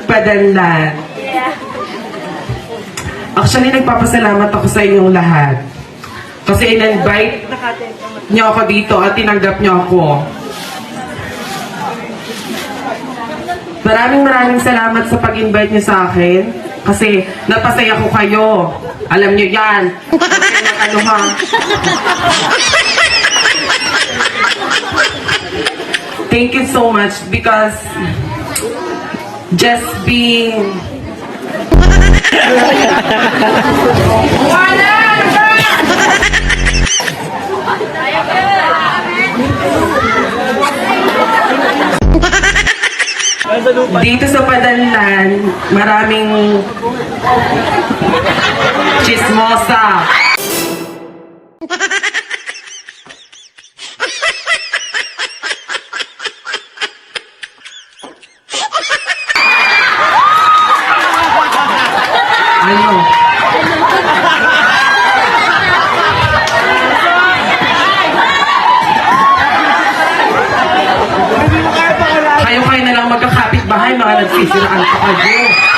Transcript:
#padanlan. Actually, nagpapasalamat ako sa inyong lahat. Kasi in-invite niyo ako dito at tinanggap niyo ako. Maraming salamat sa pag-invite niyo sa akin. Kasi napasaya ko kayo. Alam niyo yan. Ano ha? Thank you so much because just being dito sa Padanlan, maraming chismosa. Ano? Kayo na lang magkakapit bahay, mga nagsisiraan pa kayo.